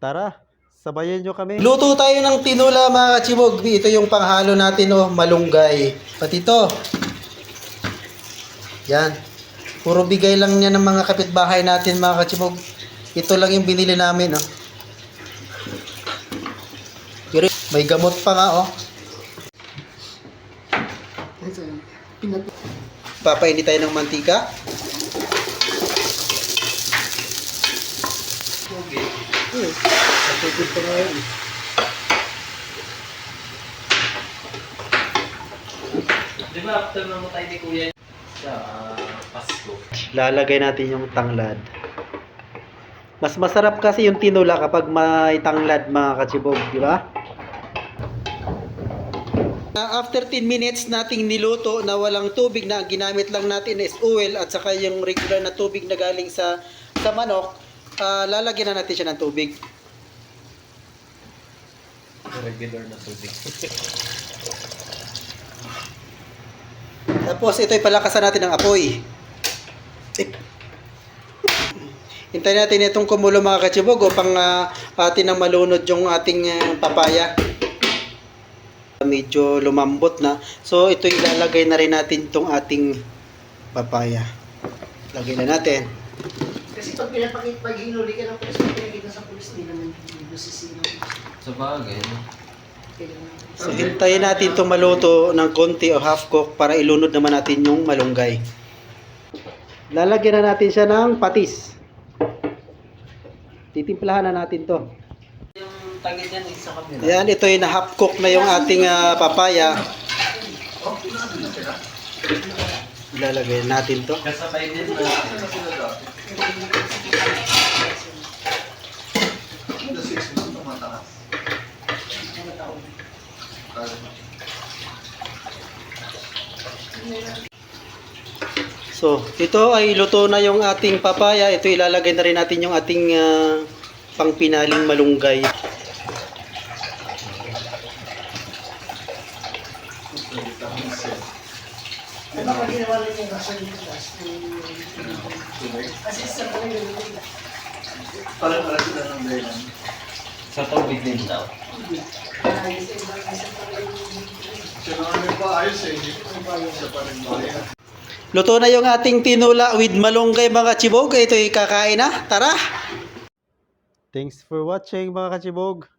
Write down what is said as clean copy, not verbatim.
Tara, sabayan nyo kami. Luto tayo ng tinola mga kachibog. Ito yung panghalo natin, oh, malunggay. Pati ito. Yan. Puro bigay lang niya ng mga kapitbahay natin mga kachibog. Ito lang yung binili namin, oh. Pero may gamot pa nga, oh. Papainit tayo ng mantika. Matugod pa nga yun. Di ba after namatay ni Kuya sa Pasko? Lalagay natin yung tanglad. Mas masarap kasi yung tinola kapag may tanglad mga kachibog, di ba? After 10 minutes nating niluto na walang tubig na ginamit lang natin is oil at saka yung regular na tubig na galing sa manok, lalagyan na natin siya ng tubig. Regular na tubig. Tapos ito'y palakasan natin ng apoy. Hintayin natin itong kumulo mga kachibog upang atin nang malunod yung ating papaya. Medyo lumambot na. So ito ilalagay na rin natin itong ating papaya. Lagay na natin. Kasi pag hinuli ka ng pulis, pag pinakita sa pulis, hindi naman nasisino. Sa bagay, no? So hintayin natin itong maluto ng konti o half cook para ilunod naman natin yung malunggay. Lalagyan na natin siya ng patis. Titimplahan na natin to. Yung tagid yan sa kabila. Yan, ito yung half cook na yung ating papaya. Ilalagay natin to. Kasabay din na. So, ito ay luto na yung ating papaya. Ito ilalagay na rin natin yung ating pangpinaling malunggay. Ano ba ginawa rin yung rasa ng gas? Kasi sa mga yung Parang sila ng dahilan. Sa tubig din daw. Siya naman yung paayos eh. Siya pa rin bayan. Luto na yung ating tinola with malunggay mga kachibog. Ito'y kakain na. Tara! Thanks for watching mga kachibog.